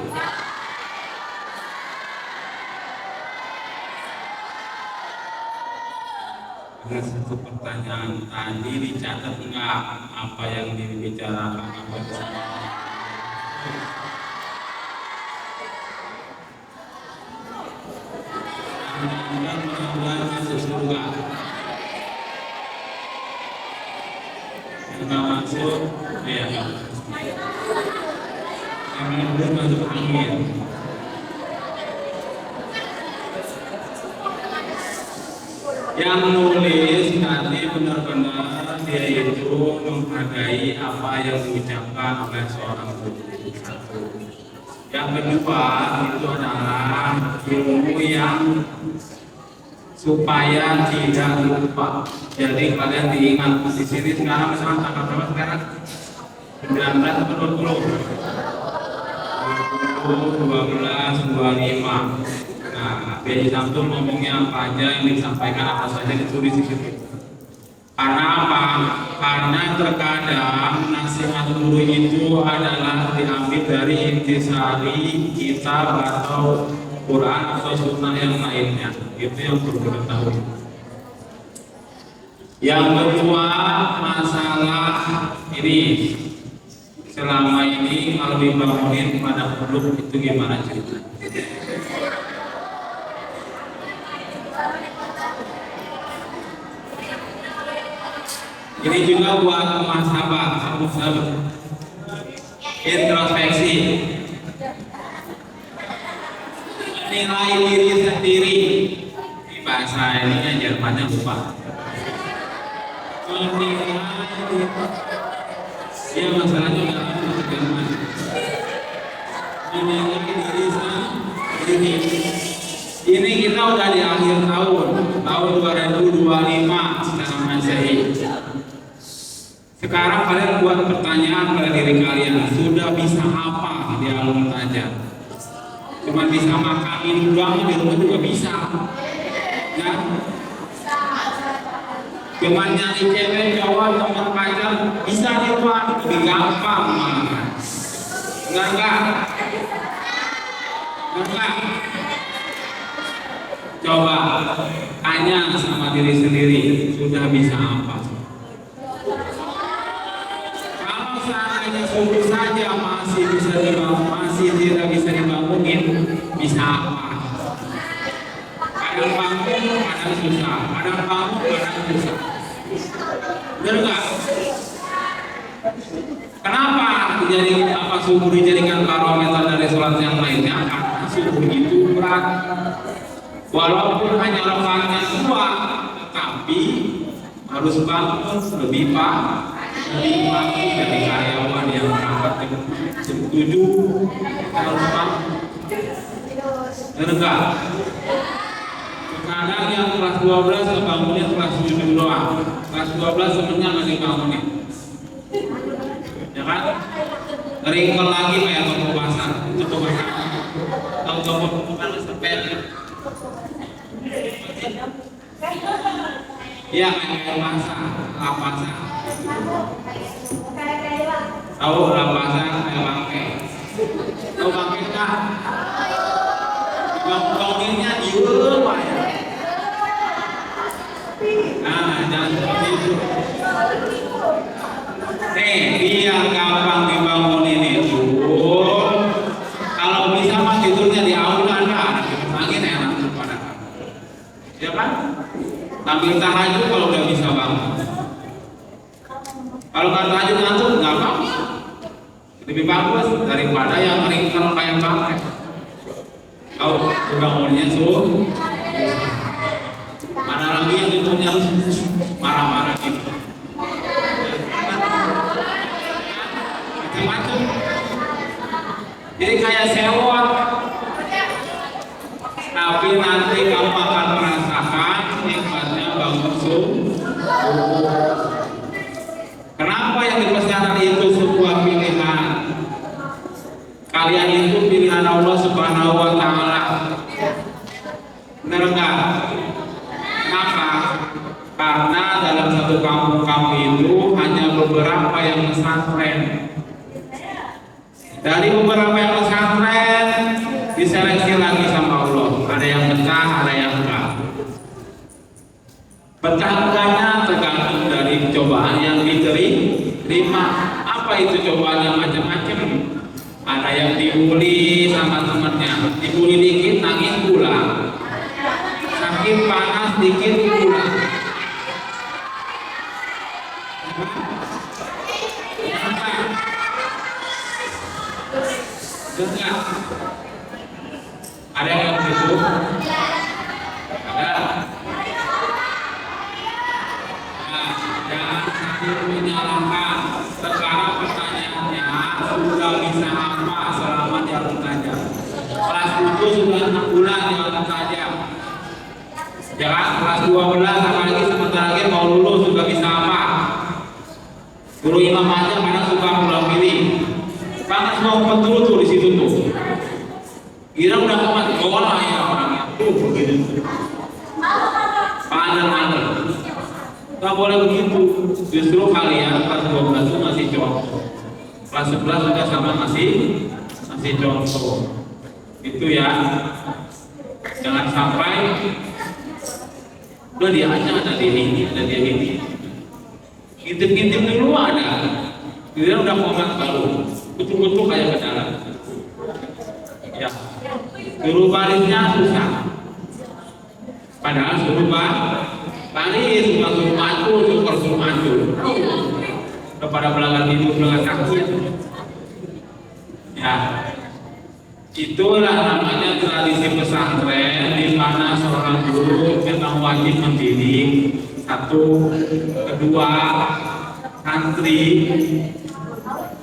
Ada satu pertanyaan tadi dicatat enggak apa yang dibicarakan apa mudah-mudahan masuk surga. Yang masuk, ya. Yang belum masuk angin. Yang nulis nanti benar-benar dia itu menghargai apa yang diucapkan oleh seorang guru. Yang kedua itu adalah ilmu yang supaya tidak lupa. Jadi kalian diingat di sini sekarang misalnya tanggal berapa sekarang? 19 atau 20? 12, 25. Nah, Kiai Samsul ngomongnya apa aja yang disampaikan apa saja ditulis di situ. Karena apa? Karena terkadang nasihat guru itu adalah diambil dari intisari kitab atau Quran atau sunnah yang lainnya. Itu yang perlu kita tahu. Yang kedua masalah ini, selama ini kalau dibangunin pada peluk itu gimana cerita? Ini juga buat muhasabah, introspeksi, nilai diri sendiri. Di bahasa ini Jermannya lupa. Ya masalahnya nggak ada bahasa Jerman. Menilai diri sendiri. Ini kita udah di akhir tahun 2025 secara Masehi. Sekarang kalian buat pertanyaan pada diri kalian, sudah bisa apa di alam aja? Cuma bisa makanin doang di rumah juga bisa, ya? Cuma nyari cewek, cowok, teman pacar bisa di rumah, lebih gampang malah. Enggak? Coba tanya sama diri sendiri, sudah bisa apa? Seandainya subuh saja masih tidak bisa dibangunin, bisa apa? Kadang bangun, kadang susah. Kadang bangun, kadang susah. Benar nggak? Kenapa subuh dijadikan barometer dari sholat yang lainnya? Karena subuh itu berat. Walaupun hanya rakaat 2, tapi harus bangun lebih pagi dari karyawan yang berangkat jam 7 harus bangun. Enggak. Kadang yang kelas 12 bangunnya kelas 7 doang. Kelas 12 sebenarnya nggak dibangunin. Ya kan? Ngeringkel lagi kayak toko basah. Itu toko basah. Tahu toko kan sepet. Iya kayak basah, lap basah. Tahu lap basah kayak bangke. Tahu bangke nggak? Bangunnya diurut Pak. Nah, jangan seperti itu. Biar gampang dibangunin itu. Kalau bisa mah tidurnya di aula kan, angin enak pada kamu. Ya kan? Sambil tahajud kalau udah bisa bangun. Kalau nggak tahajud ngantuk nggak apa-apa. Lebih bagus daripada yang ringkel kayak bangke. Kau bangunnya mana lagi yang tidurnya marah-marah gitu. Macam-macam. Jadi kayak sewot. Tapi nanti kamu akan merasakan nikmatnya bangun subuh. Kenapa yang dipersyaratkan itu sebuah pilihan? Kalian itu pilihan Allah Subhanahu wa Ta'ala. Benar enggak? Kenapa? Karena dalam satu kampung itu hanya beberapa yang pesantren. Dari beberapa yang pesantren diseleksi lagi sama Allah. Ada yang betah, ada yang enggak. Betah enggaknya tergantung dari cobaan yang diterima. Apa itu cobaan yang macam-macam? Ada yang dibully sama temannya, dibully dikit nangis pulang, sakit panas dikit pulang. Dengar, ada yang begitu? Ada. Nah, jangan sambil menyalahkan. Sekarang pertanyaannya sudah bisa apa selama jalan saja. Kelas 7 sudah 6 bulan jalan saja. Jangan kelas 12 apalagi sebentar lagi mau lulus sudah bisa apa? Guru imam aja kadang suka pulang pilih. Karena semua umat dulu tuh di situ tuh. Kira udah amat golah ya orangnya tuh begitu. Pandang-pandang. Gak boleh begitu. Justru kalian kelas 12 itu masih contoh. Kelas 11 sudah sama masih contoh. Itu ya. Jangan sampai udah dia aja ada di ini, ada di ini. Ngintip-ngintip dulu ada. Dia udah komat baru. Betul-betul kayak ke dalam. Ya. Suruh barisnya susah. Padahal suruh baris, bukan suruh maju, suruh maju. Kepada pelanggan hidup, pelanggan sakit. Ya. Itulah namanya tradisi pesantren di mana seorang guru memang wajib mendidik. Satu, kedua, santri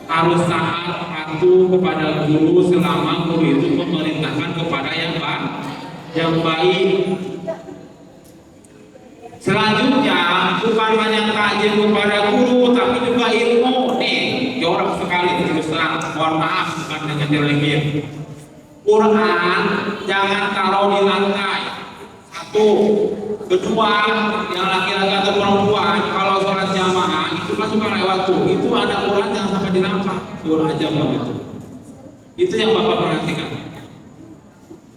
harus taat patuh kepada guru selama guru itu memerintahkan kepada yang baik. Selanjutnya bukan hanya takjil kepada guru tapi juga ilmu. Nih jorok sekali terus terang, mohon maaf bukan dengan jeleknya. Quran jangan taruh di lantai. Satu, kedua, yang laki-laki atau perempuan kalau sholat jamaah itu kan suka lewat tuh. Itu ada Quran jangan sampai dirampak. Turun aja begitu. Itu yang Bapak perhatikan.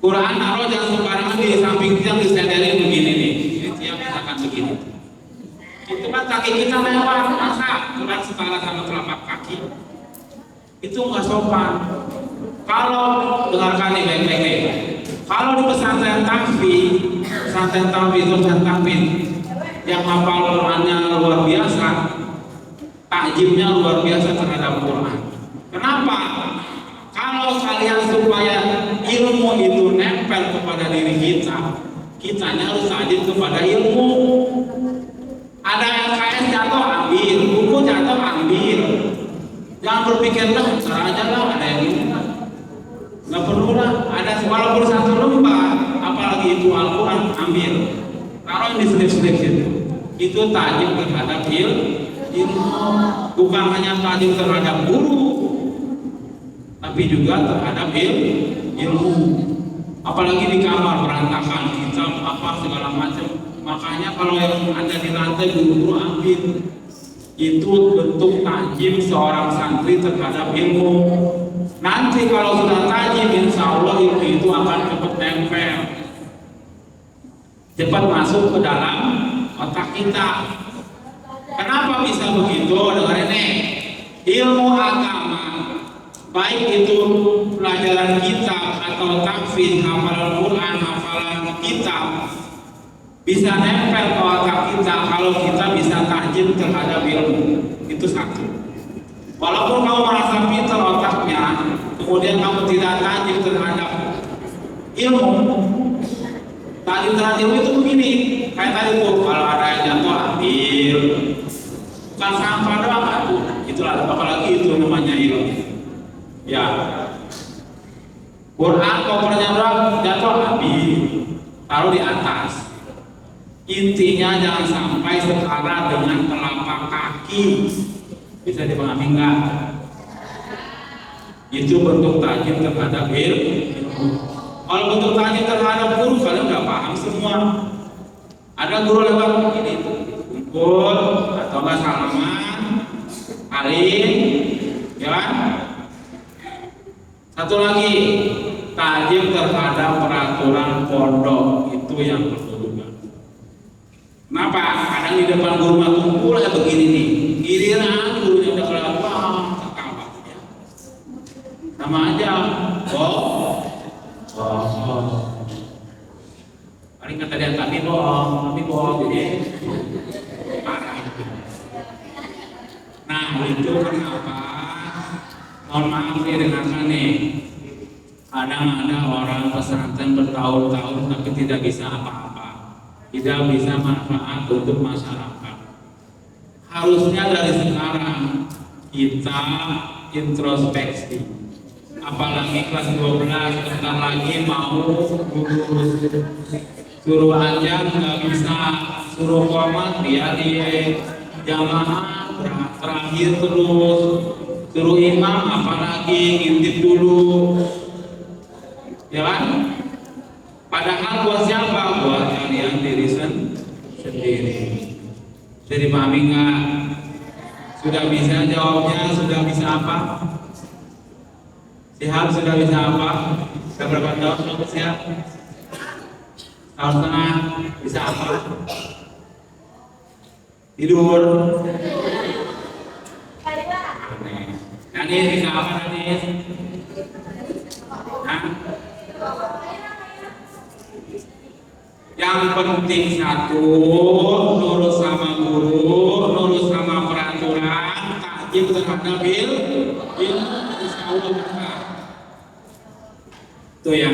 Quran taruh jangan sembarangan di samping tiang disenderin begini nih. Ini tiang misalkan begini. Itu kan kaki kita lewat, masa Quran setara sama telapak kaki. Itu nggak sopan. Kalau dengarkan nih baik-baik nih. Kalau di pesantren tahfiz yang hafal Qurannya luar biasa, takjimnya luar biasa terhadap Quran. Kenapa? Kalau kalian supaya ilmu itu nempel kepada diri kita, kitanya harus tajam kepada ilmu. Ada LKS jatuh ambil, buku jatuh ambil. Jangan berpikir lah, ntar aja lah ada yang ini. Nggak perlu lah, ada walaupun satu lembar, apalagi itu Al-Quran ambil. Taruh di selip-selip situ. Itu tajam terhadap ilmu, bukan hanya tajam terhadap guru, tapi juga terhadap ilmu. Apalagi di kamar berantakan, kitab apa segala macam. Makanya kalau yang ada di lantai guru-guru ambil. Itu bentuk tajim seorang santri terhadap ilmu. Nanti kalau sudah tajim, insya Allah ilmu itu akan cepat nempel, cepat masuk ke dalam otak kita. Kenapa bisa begitu? Dengar ini, ilmu agama, baik itu pelajaran kitab atau tahfidz, hafalan Quran, hafalan kitab, bisa nempel ke otak kita kalau kita bisa tajim terhadap ilmu. Itu satu. Walaupun kamu merasa pintar otaknya, kemudian kamu tidak tajim terhadap ilmu. Tajim terhadap ilmu itu begini, kayak tadi tuh, kalau ada yang jatuh ambil, bukan sampah doang, aduh, itulah apalagi itu namanya ilmu. Ya, Quran kopernya doang jatuh ambil, taruh di atas. Intinya jangan sampai setara dengan telapak kaki. Bisa dipahami enggak? Itu bentuk tajim terhadap ilmu. Kalau bentuk tajim terhadap guru, kalian nggak paham semua. Ada guru lewat ini, kumpul atau nggak salaman, alim, ya kan? Satu lagi, tajim terhadap peraturan pondok, itu yang perlu. Kenapa? Kadang di depan guru mah kumpul ya begini nih, giliran gurunya udah kelewat kekawat ya. Sama aja, paling kata dia tapi bohong, jadi parah. Nah itu kenapa? Mohon maaf nih dengarkan nih. Kadang ada orang pesantren bertahun-tahun tapi tidak bisa apa-apa, tidak bisa manfaat untuk masyarakat. Harusnya dari sekarang kita introspeksi. Apalagi kelas 12 sebentar lagi mau lulus. Suruh aja nggak bisa, suruh komat dia di jamaah terakhir terus, suruh imam apalagi ngintip dulu, ya kan? Padahal buat siapa? Buat kalian diri sendiri. Jadi pahami nggak? Sudah bisa jawabnya? Sudah bisa apa? Siap? Sudah bisa apa? Sudah berapa tahun sudah siap? Tahun setengah bisa apa? Tidur. Danis bisa apa Danis? Hah? Yang penting satu, nurut sama guru, nurut sama peraturan, tajim terhadap ilmu, insya Allah berkah. Itu ya,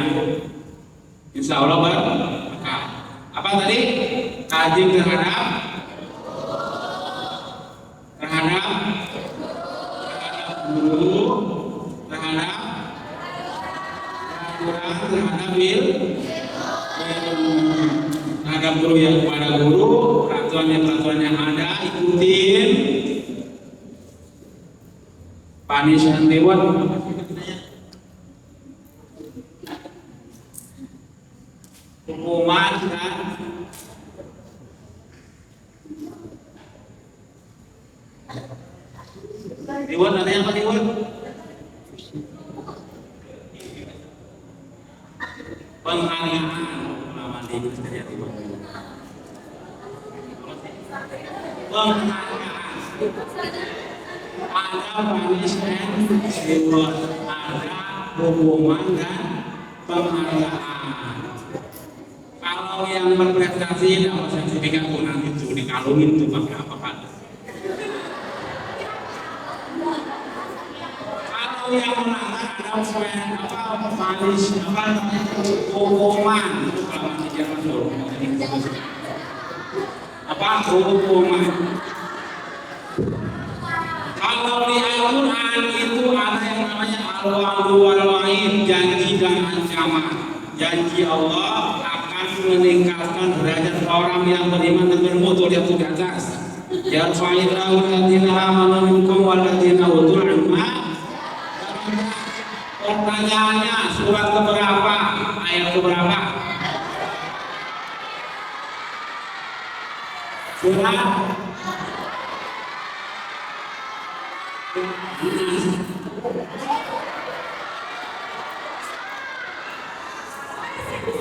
insya Allah berkah. Apa tadi? Tajim terhadap guru, terhadap peraturan, terhadap ilmu. Terhadap guru yang kepada guru, peraturan yang ada ikutin. Punishment reward hukuman dan reward. Ada yang apa reward? Penghargaan. Ada punishment, reward, ada hukuman dan penghargaan. Kalau yang berprestasi dapat sertifikat kunan itu dikalungin tuh pakai apa kan? Kalau yang melanggar ada ada manis hukuman kalau masih Jerman dulu hukuman. Kalau di Al-Quran itu ada yang namanya al-wa'du wal-wa'id, janji dan ancaman. Janji Allah akan meningkatkan derajat orang yang beriman dan bermutu di atas. Yarfa'illahu alladziina aamanu minkum walladziina utul 'ilma. Pertanyaannya surat keberapa? Ayat keberapa? Surat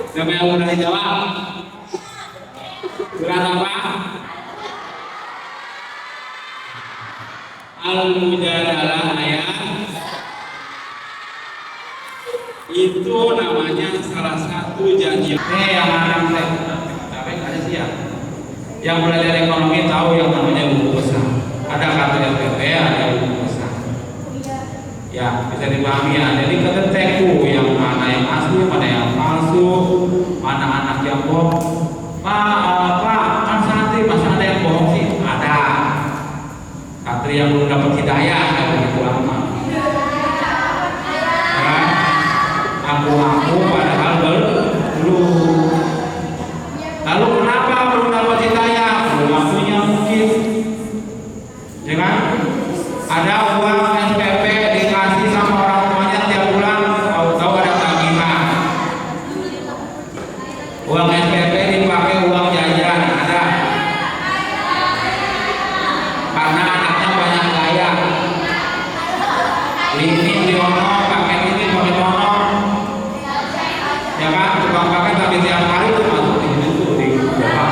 siapa yang udah dijawab? Surat apa? Al-Mujadalah ayat itu namanya salah satu janji. Yang akan saya ada siap. Yang belajar ekonomi tahu yang namanya buku besar. Ada KTLPP, ada buku besar. Ya, bisa dipahami ya. Jadi keteteku yang mana yang asli, mana yang palsu, mana anak yang bohong. Pak, kan santri masa ada yang bohong sih? Ada. Santri yang belum dapat hidayah, kayak begitu lama. Ya, aku padahal belum. Lalu kenapa belum dapat hidayah? Belum waktunya mungkin. Ya kan? Ada uang SPP dikasih sama orang tuanya tiap bulan, tahu ada tagihan. Uang SPP dipakai uang jajan, ada. Karena anaknya banyak gaya. Ini diono, pakai ini, pakai ono. Ya kan? Tukang pakai tapi tiap hari itu masuk di situ di bawah.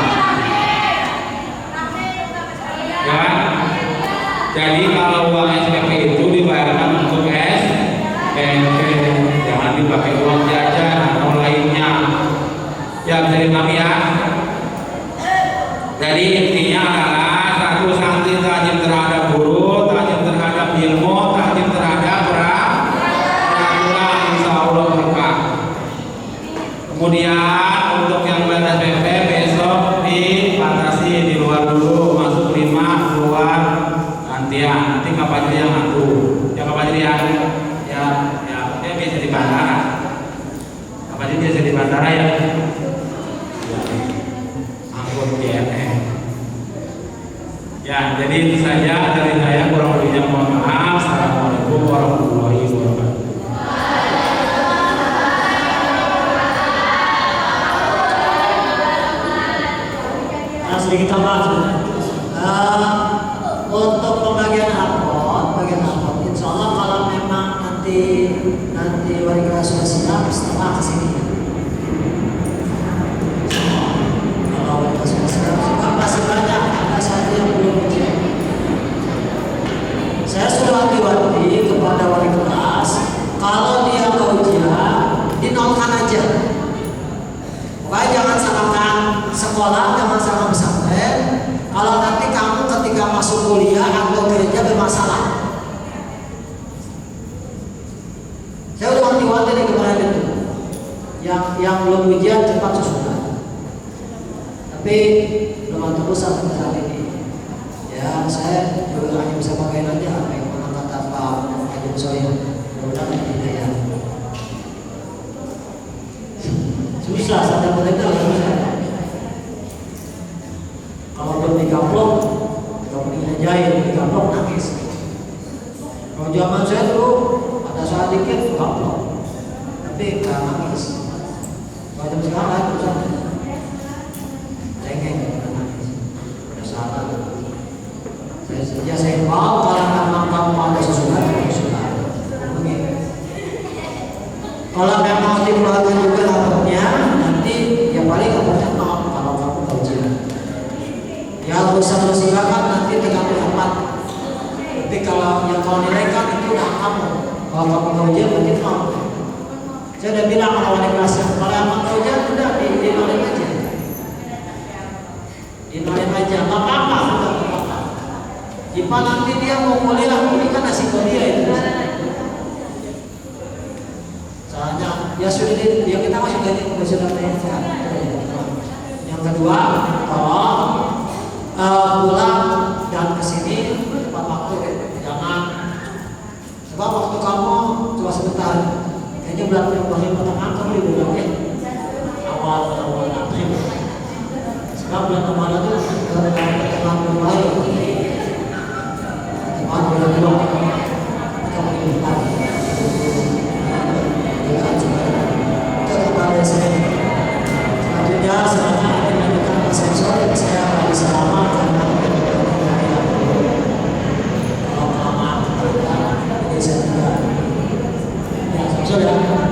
Ya kan? Jadi kalau uang SPP itu dibayarkan untuk SPP, jangan dipakai uang jajan atau lainnya. Ya bisa dipahami ya. Jadi intinya adalah satu, santri tajam terhadap guru, tajam terhadap ilmu, tajam terhadap peraturan, insya Allah berkah. Kemudian untuk yang belajar SPP besok dibatasi di luar dulu, masuk 5 keluar gantian. Nanti kapan dia yang ngatur? Ya kapan dia? Ya dia biasa di bandara. Kapan dia biasa di bandara ya? Angkut JNE. Ya, jadi itu saja dari saya, kurang lebihnya mohon maaf. Assalamualaikum warahmatullahi wabarakatuh. Sedikit tambah. Untuk pembagian rapot, insya Allah kalau memang nanti wali kelas sudah siap, setelah kesini. Kalau wali kelas sudah siap, masih banyak ada satu yang belum ujian. Saya sudah wanti-wanti kepada wali kelas, kalau dia ke ujian, dinolkan aja. Pokoknya jangan salahkan sekolah, jangan salahkan pesantren. Kalau nanti kamu ketika masuk kuliah atau kerja bermasalah, saya udah wanti-wanti nih kemarin itu, yang belum ujian cepat susulan. Tapi belum terus sampai saat ini. Ya saya juga hanya bisa pakai aja apa yang pernah kata Pak Haji Musoya. Mudah-mudahan tidak ya. Susah sadar mereka susah. Kalau belum digaplok, kalau dijahit digaplok nangis. Kalau zaman saya dulu ada saat dikit gaplok, tapi nggak nangis. Kalau zaman sekarang susah, cengeng nangis, udah salah. Saya mau kalau memang kamu ada susulan, begini. Kalau memang dikeluarkan juga rapotnya, nanti ya paling rapotnya maaf kalau kamu tahu ujian. Ya urusan silakan nanti tergantung amat. Tapi kalau nilai kan itu udah kamu. Kalau kamu tahu ujian berarti mau. Saya udah bilang sama wali kelas, kalau emang tahu ujian udah dinolin aja. Dinolin aja, nggak apa-apa, nggak apa-apa. Jika nanti dia mau kuliah kan nasib dia itu. Ya sudah ya kita masuk dari sudah sehat. Yang kedua, tolong pulang dan kesini tepat waktu, jangan coba waktu kamu coba sebentar. Kayaknya bulan pertengahan kamu liburan ya, awal April. Sekarang bulan Ramadan itu pertengahan mulai, bulan 2 kamu liburan. Selanjutnya selanjutnya dilanjutkan Mas Sensor yang saya nggak bisa lama karena kalau lama ini saya juga ya Sensor ya.